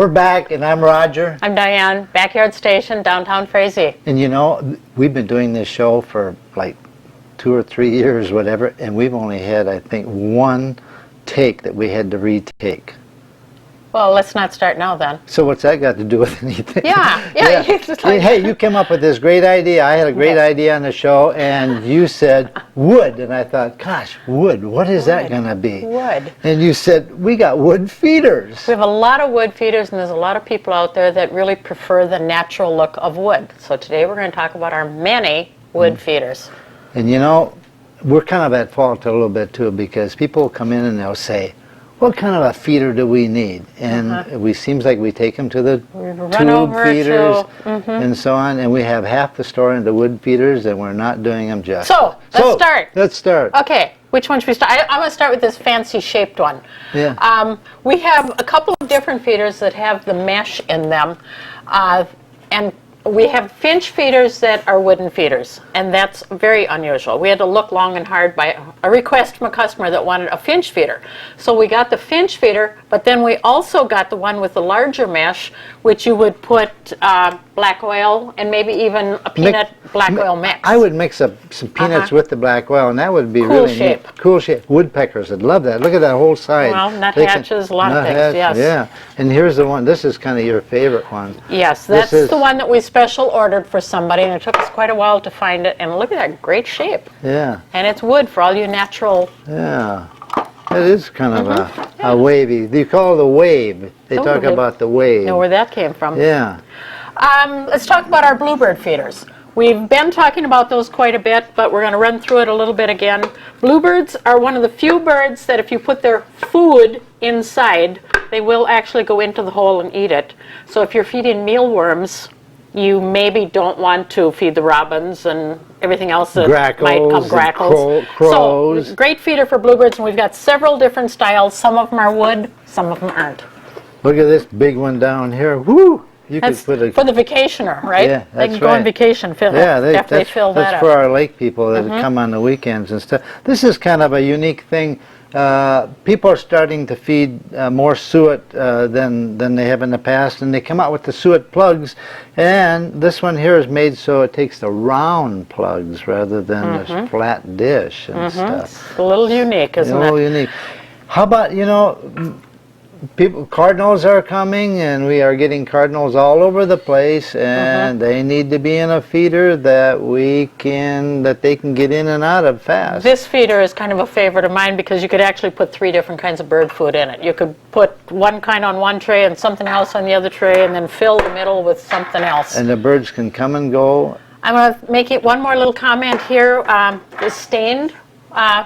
We're back, and I'm Roger. I'm Diane, Backyard Station, downtown Frazee. And you know, we've been doing this show for like 2 or 3 years, whatever, and we've only had, I think, one take that we had to retake. Well, let's not start now then. So what's that got to do with anything? Yeah. Hey, you came up with this great idea. I had a great idea on the show, and you said wood, and I thought, gosh, wood, what is that going to be? Wood. And you said, we got wood feeders. We have a lot of wood feeders, and there's a lot of people out there that really prefer the natural look of wood. So today we're going to talk about our many wood feeders. And you know, we're kind of at fault a little bit too, because people come in and they'll say, what kind of a feeder do we need? And we seems like we take them to the tube feeders and so on, and we have half the store into wood feeders, and we're not doing them justice. So, let's start. Let's start. Okay, which one should we start? I'm going to start with this fancy shaped one. Yeah. We have a couple of different feeders that have the mesh in them, and we have Finch feeders that are wooden feeders, and that's very unusual. We had to look long and hard by a request from a customer that wanted a Finch feeder. So we got the Finch feeder, but then we also got the one with the larger mesh, which you would put black oil and maybe even a peanut black oil mix. I would mix up some peanuts with the black oil, and that would be cool really shape. neat. Cool shape. Woodpeckers would love that. Look at that whole side. Well, nuthatches, a lot of things, yes. Yeah, and here's the one. This is kind of your favorite one. Yes, that's the one that we special ordered for somebody, and it took us quite a while to find it. And look at that great shape. Yeah. And it's wood for all you natural. Yeah. It is kind of a wavy. You call it a wave. They talk about the wave. Know where that came from. Yeah. Let's talk about our Bluebird feeders. We've been talking about those quite a bit, but we're going to run through it a little bit again. Bluebirds are one of the few birds that if you put their food inside, they will actually go into the hole and eat it. So if you're feeding mealworms, you maybe don't want to feed the robins and everything else that might come, grackles. Crows. So great feeder for bluebirds, and we've got several different styles. Some of them are wood, some of them aren't. Look at this big one down here. Woo! You That's could put for the vacationer, right? Yeah, they can go on vacation, fill that that's up. for our lake people that come on the weekends and stuff. This is kind of a unique thing. People are starting to feed more suet than they have in the past, and they come out with the suet plugs, and this one here is made so it takes the round plugs rather than this flat dish and stuff. It's a little unique, isn't it? A little unique. How about, you know, cardinals are coming, and we are getting cardinals all over the place, and they need to be in a feeder that they can get in and out of fast. This feeder is kind of a favorite of mine because you could actually put 3 different kinds of bird food in it. You could put one kind on one tray and something else on the other tray, and then fill the middle with something else. And the birds can come and go. I'm going to make it one more little comment here. The stained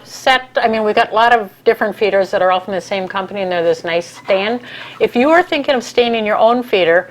set, I mean, we've got a lot of different feeders that are all from the same company, and they're this nice stain. If you are thinking of staining your own feeder,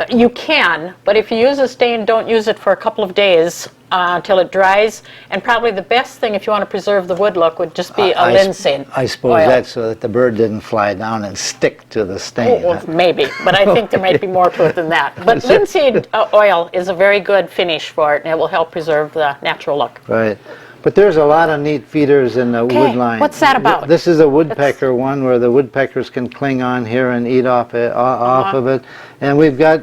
you can, but if you use a stain, don't use it for a couple of days until it dries. And probably the best thing if you want to preserve the wood look would just be a linseed I suppose oil. that's so that the bird didn't fly down and stick to the stain. Well, maybe, but I think there might be more to it than that. But linseed oil is a very good finish for it, and it will help preserve the natural look. Right. But there's a lot of neat feeders in the wood line. What's that about? This is a woodpecker one where the woodpeckers can cling on here and eat off of it. And we've got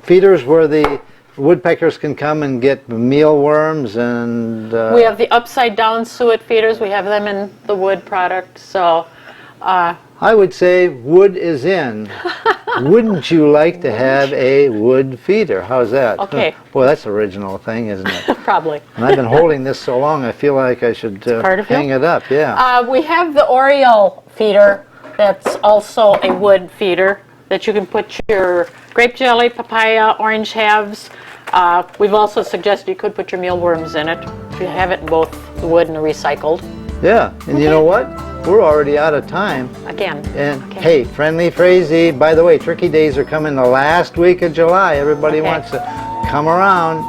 feeders where the woodpeckers can come and get mealworms and... we have the upside down suet feeders. We have them in the wood product. So I would say wood is in. Wouldn't you like to have a wood feeder? How's that? Okay. Boy, that's an original thing, isn't it? Probably. And I've been holding this so long, I feel like I should hang it up. Yeah. We have the Oriole feeder that's also a wood feeder that you can put your grape jelly, papaya, orange halves. We've also suggested you could put your mealworms in it if you have it in both the wood and the recycled. Yeah, and you know what? We're already out of time. Again. And hey, Friendly Frazee, by the way, Turkey Days are coming the last week of July. Everybody wants to come around.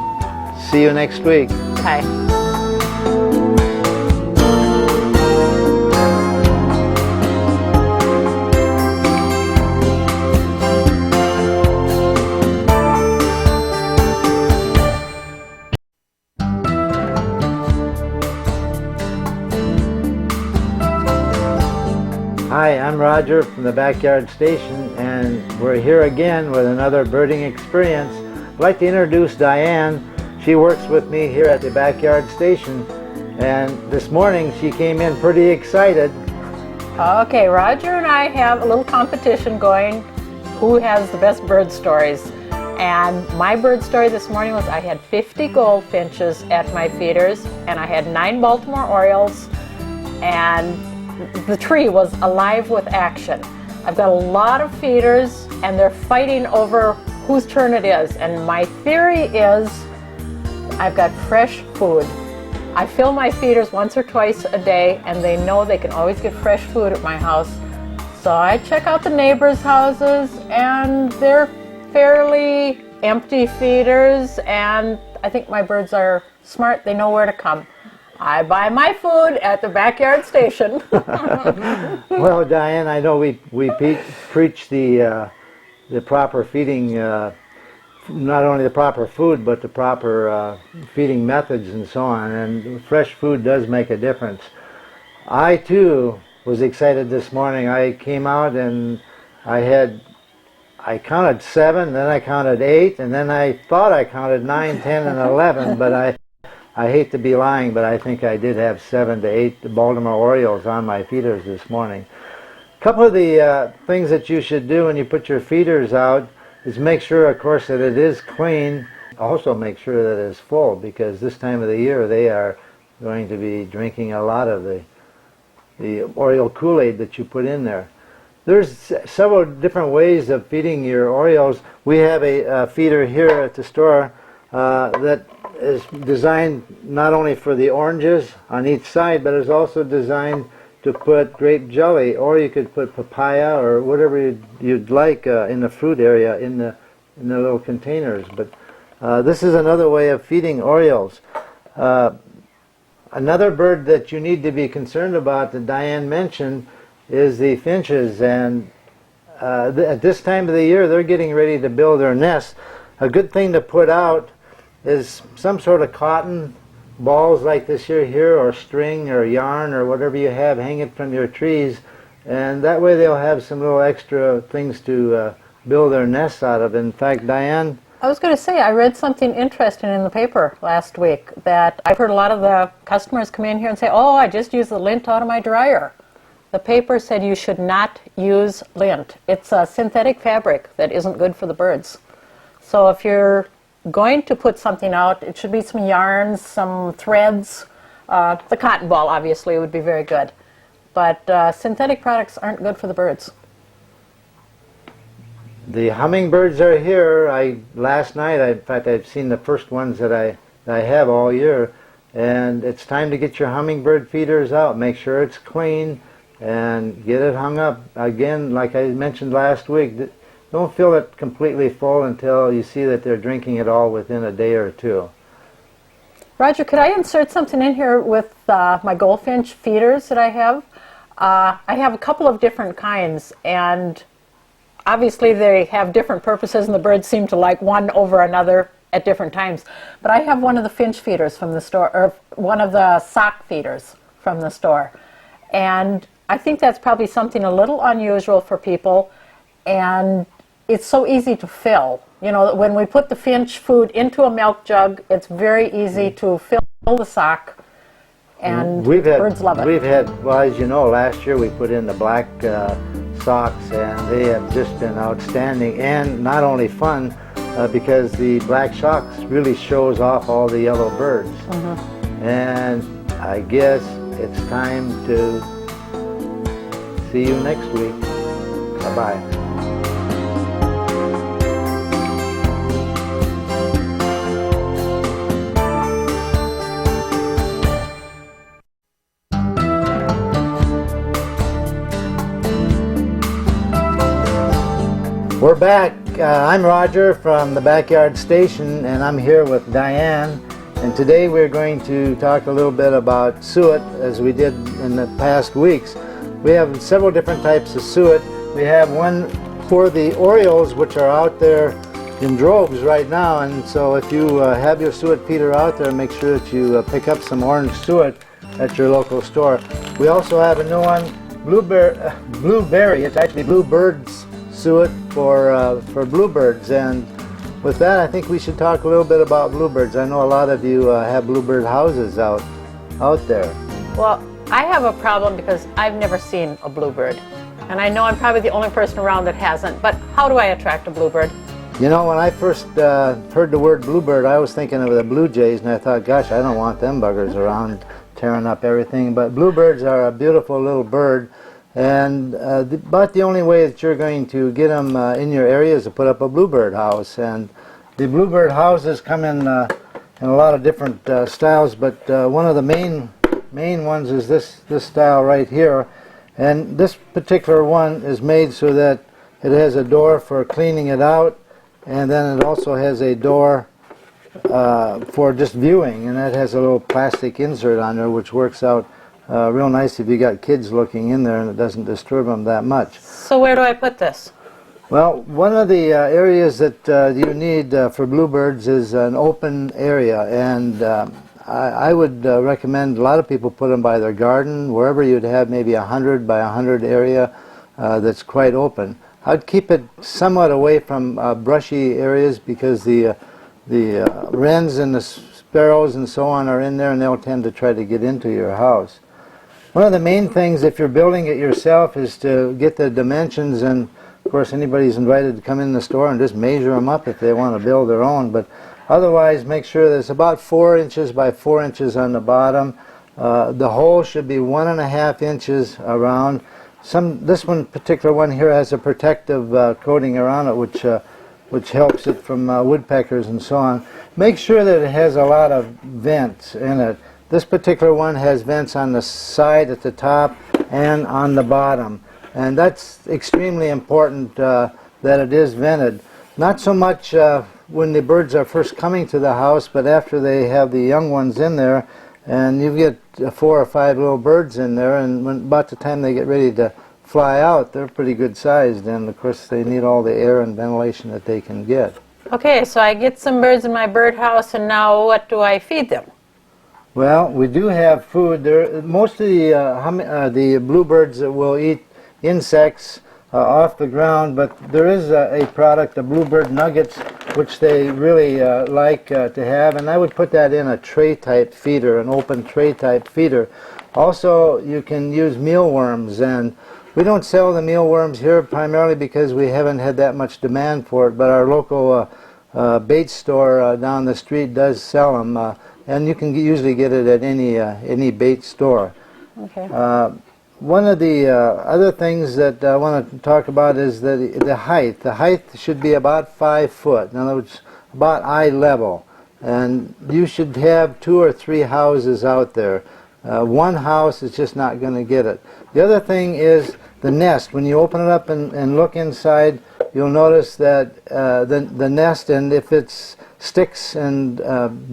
See you next week. Okay. Hi, I'm Roger from the Backyard Station, and we're here again with another birding experience. I'd like to introduce Diane. She works with me here at the Backyard Station, and this morning she came in pretty excited. Okay, Roger and I have a little competition going, who has the best bird stories. And my bird story this morning was I had 50 goldfinches at my feeders, and I had 9 Baltimore Orioles, and the tree was alive with action. I've got a lot of feeders, and they're fighting over whose turn it is. And my theory is I've got fresh food. I fill my feeders once or twice a day, and they know they can always get fresh food at my house. So I check out the neighbors' houses, and they're fairly empty feeders, and I think my birds are smart. They know where to come. I buy my food at the Backyard Station. Well, Diane, I know we preach the proper feeding, not only the proper food, but the proper feeding methods and so on, and fresh food does make a difference. I too was excited this morning. I came out and I counted 7, then I counted 8, and then I thought I counted 9, 10, and 11, but I hate to be lying, but I think I did have 7 to 8 Baltimore Orioles on my feeders this morning. A couple of the things that you should do when you put your feeders out is make sure, of course, that it is clean. Also make sure that it's full, because this time of the year they are going to be drinking a lot of the Oriole Kool-Aid that you put in there. There's several different ways of feeding your Orioles. We have a feeder here at the store that is designed not only for the oranges on each side, but is also designed to put grape jelly, or you could put papaya or whatever you'd like in the fruit area in the little containers. But this is another way of feeding Orioles. Another bird that you need to be concerned about that Diane mentioned is the finches, and at this time of the year they're getting ready to build their nests. A good thing to put out is some sort of cotton balls like this here, or string or yarn or whatever you have hanging from your trees, and that way they'll have some little extra things to build their nests out of. In fact, Diane, I was going to say, I read something interesting in the paper last week that I've heard a lot of the customers come in here and say, oh, I just used the lint out of my dryer. The paper said you should not use lint. It's a synthetic fabric that isn't good for the birds. So if you're going to put something out, it should be some yarns, some threads. The cotton ball, obviously, would be very good. But synthetic products aren't good for the birds. the hummingbirds are here. Last night, in fact, I've seen the first ones that I have all year. And it's time to get your hummingbird feeders out. Make sure it's clean and get it hung up. Again, like I mentioned last week, don't fill it completely full until you see that they're drinking it all within a day or two. Roger, could I insert something in here with my goldfinch feeders that I have? I have a couple of different kinds, and obviously they have different purposes, and the birds seem to like one over another at different times. But I have one of the Finch feeders from the store, or one of the sock feeders from the store. And I think that's probably something a little unusual for people, and it's so easy to fill. You know, when we put the Finch food into a milk jug, it's very easy to fill the sock, and birds love it. We've had, well, as you know, last year we put in the black socks, and they have just been outstanding, and not only fun, because the black socks really shows off all the yellow birds. Mm-hmm. And I guess it's time to see you next week. Bye-bye. We're back. I'm Roger from the Backyard Station, and I'm here with Diane. And today we're going to talk a little bit about suet, as we did in the past weeks. We have several different types of suet. We have one for the Orioles, which are out there in droves right now. And so if you have your suet feeder out there, make sure that you pick up some orange suet at your local store. We also have a new one blueberry. It's actually bluebird's suet for bluebirds. And with that, I think we should talk a little bit about bluebirds. I know a lot of you have bluebird houses out there. Well, I have a problem because I've never seen a bluebird. And I know I'm probably the only person around that hasn't, but how do I attract a bluebird? You know, when I first heard the word bluebird, I was thinking of the blue jays, and I thought, gosh, I don't want them buggers around tearing up everything. But bluebirds are a beautiful little bird, and about the only way that you're going to get them in your area is to put up a bluebird house. And the bluebird houses come in a lot of different styles, but one of the main ones is this style right here. And this particular one is made so that it has a door for cleaning it out, and then it also has a door for just viewing, and that has a little plastic insert on there which works out real nice if you got kids looking in there, and it doesn't disturb them that much. So where do I put this? Well, one of the areas that you need for bluebirds is an open area, and I would recommend a lot of people put them by their garden, wherever you'd have maybe 100 by 100 area that's quite open. I'd keep it somewhat away from brushy areas because the wrens and the sparrows and so on are in there, and they'll tend to try to get into your house. One of the main things, if you're building it yourself, is to get the dimensions, and of course anybody's invited to come in the store and just measure them up if they want to build their own, but otherwise make sure that it's about 4 inches by 4 inches on the bottom. The hole should be 1.5 inches around. This particular one here has a protective coating around it which helps it from woodpeckers and so on. Make sure that it has a lot of vents in it. This particular one has vents on the side at the top and on the bottom, and that's extremely important that it is vented. Not so much when the birds are first coming to the house, but after they have the young ones in there, and you get 4 or 5 little birds in there, and about the time they get ready to fly out, they're pretty good sized, and of course they need all the air and ventilation that they can get. Okay, so I get some birds in my birdhouse, and now what do I feed them? Well, we do have food. Most of the bluebirds will eat insects off the ground, but there is a product, the bluebird nuggets, which they really like to have, and I would put that in a tray type feeder, an open tray type feeder. Also, you can use mealworms, and we don't sell the mealworms here primarily because we haven't had that much demand for it, but our local bait store down the street does sell them, and you can usually get it at any bait store. Okay. One of the other things that I want to talk about is the height. The height should be about 5 foot. In other words, about eye level. And you should have 2 or 3 houses out there. One house is just not going to get it. The other thing is the nest. When you open it up and look inside, you'll notice that the nest, and if it's sticks and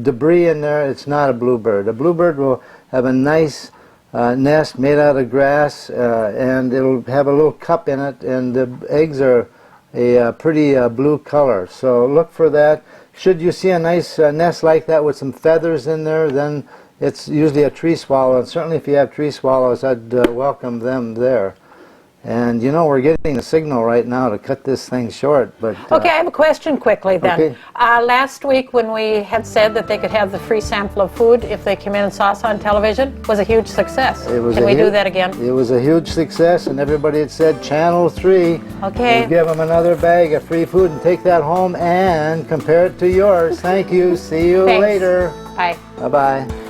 debris in there, it's not a bluebird. A bluebird will have a nice nest made out of grass, and it'll have a little cup in it, and the eggs are a pretty blue color. So look for that. Should you see a nice nest like that with some feathers in there, then it's usually a tree swallow, and certainly if you have tree swallows, I'd welcome them there. And you know, we're getting the signal right now to cut this thing short. But okay, I have a question quickly then. Okay. Last week when we had said that they could have the free sample of food if they came in and saw us on television, was a huge success. Can we do that again? It was a huge success, and everybody had said Channel 3. Okay. We'll give them another bag of free food and take that home and compare it to yours. Thank you. See you Thanks. later. Bye. Bye-bye.